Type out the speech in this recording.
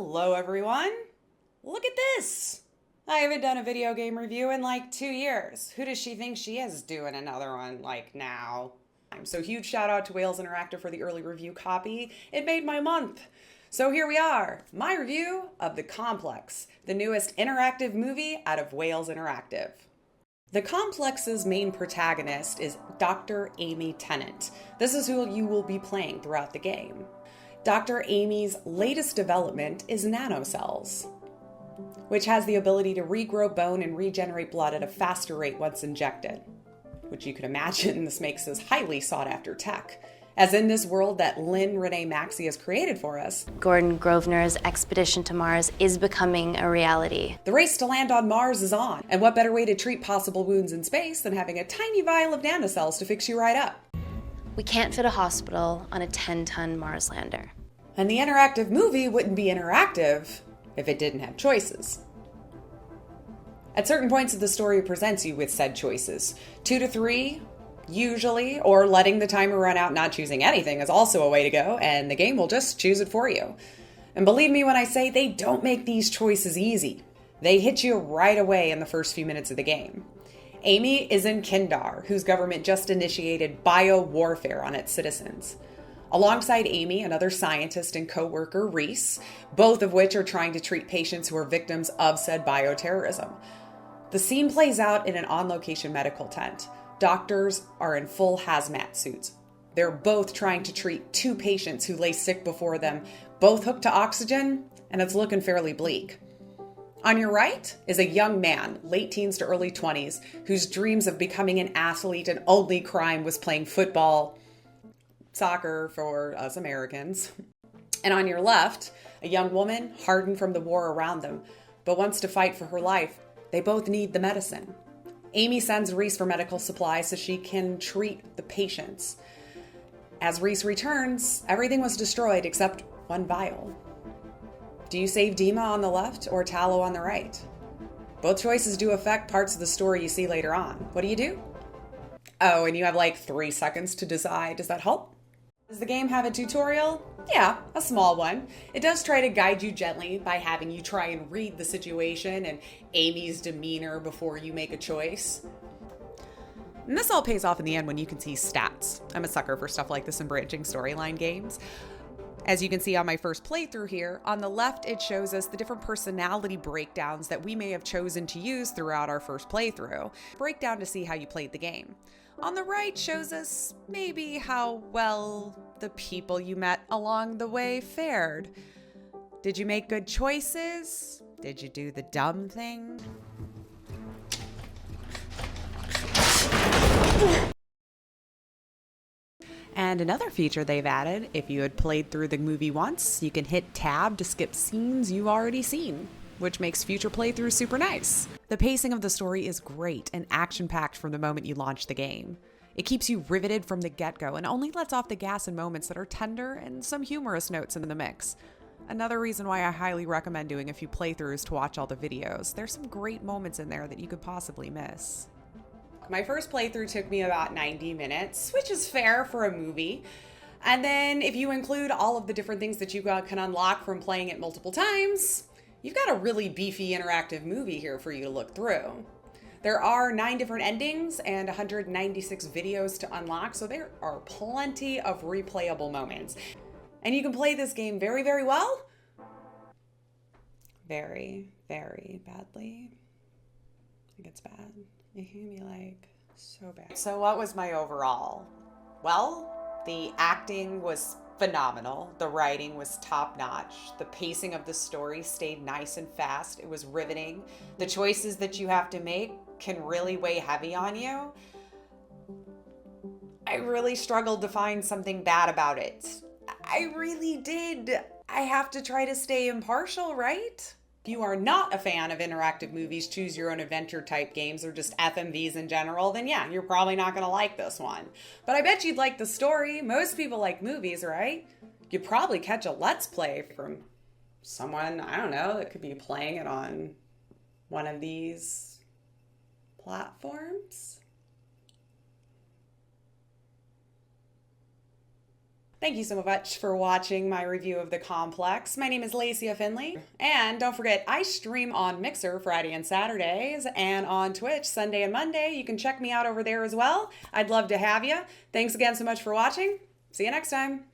Hello everyone! Look at this! I haven't done a video game review in like 2 years. Who does she think she is doing another one like now? So huge shout out to Wales Interactive for the early review copy. It made my month. So here we are, my review of The Complex, the newest interactive movie out of Wales Interactive. The Complex's main protagonist is Dr. Amy Tennant. This is who you will be playing throughout the game. Dr. Amy's latest development is nanocells, which has the ability to regrow bone and regenerate blood at a faster rate once injected. Which you can imagine this makes this highly sought after tech. As in this world that Lynn Renee Maxey has created for us, Gordon Grosvenor's expedition to Mars is becoming a reality. The race to land on Mars is on, and what better way to treat possible wounds in space than having a tiny vial of nanocells to fix you right up? We can't fit a hospital on a 10-ton Mars lander. And the interactive movie wouldn't be interactive if it didn't have choices. At certain points of the story, it presents you with said choices. 2 to 3, usually, or letting the timer run out, not choosing anything is also a way to go, and the game will just choose it for you. And believe me when I say they don't make these choices easy. They hit you right away in the first few minutes of the game. Amy is in Kindar, whose government just initiated bio-warfare on its citizens. Alongside Amy, another scientist and co-worker, Reese, both of which are trying to treat patients who are victims of said bioterrorism. The scene plays out in an on-location medical tent. Doctors are in full hazmat suits. They're both trying to treat 2 patients who lay sick before them, both hooked to oxygen, and it's looking fairly bleak. On your right is a young man, late teens to early 20s, whose dreams of becoming an athlete and only crime was playing football, soccer for us Americans. And on your left, a young woman hardened from the war around them, but wants to fight for her life. They both need the medicine. Amy sends Reese for medical supplies so she can treat the patients. As Reese returns, everything was destroyed except one vial. Do you save Dima on the left or Tallow on the right? Both choices do affect parts of the story you see later on. What do? Oh, and you have like 3 seconds to decide. Does that help? Does the game have a tutorial? Yeah, a small one. It does try to guide you gently by having you try and read the situation and Amy's demeanor before you make a choice. And this all pays off in the end when you can see stats. I'm a sucker for stuff like this in branching storyline games. As you can see on my first playthrough here, on the left it shows us the different personality breakdowns that we may have chosen to use throughout our first playthrough. Breakdown to see how you played the game. On the right shows us maybe how well the people you met along the way fared. Did you make good choices? Did you do the dumb thing? And another feature they've added, if you had played through the movie once, you can hit tab to skip scenes you've already seen, which makes future playthroughs super nice. The pacing of the story is great and action-packed from the moment you launch the game. It keeps you riveted from the get-go and only lets off the gas in moments that are tender and some humorous notes in the mix. Another reason why I highly recommend doing a few playthroughs to watch all the videos. There's some great moments in there that you could possibly miss. My first playthrough took me about 90 minutes, which is fair for a movie. And then if you include all of the different things that you can unlock from playing it multiple times, you've got a really beefy interactive movie here for you to look through. There are 9 different endings and 196 videos to unlock, so there are plenty of replayable moments. And you can play this game very, very well. Very, very badly. I think it's bad. It can be like so bad. So what was my overall? Well, the acting was phenomenal. The writing was top notch. The pacing of the story stayed nice and fast. It was riveting. The choices that you have to make can really weigh heavy on you. I really struggled to find something bad about it. I really did. I have to try to stay impartial, right? If you are not a fan of interactive movies, choose your own adventure type games, or just FMVs in general, then yeah, you're probably not going to like this one. But I bet you'd like the story. Most people like movies, right? You'd probably catch a Let's Play from someone, I don't know, that could be playing it on one of these platforms. Thank you so much for watching my review of The Complex. My name is Laceya Finley. And don't forget, I stream on Mixer Friday and Saturdays and on Twitch Sunday and Monday. You can check me out over there as well. I'd love to have you. Thanks again so much for watching. See you next time.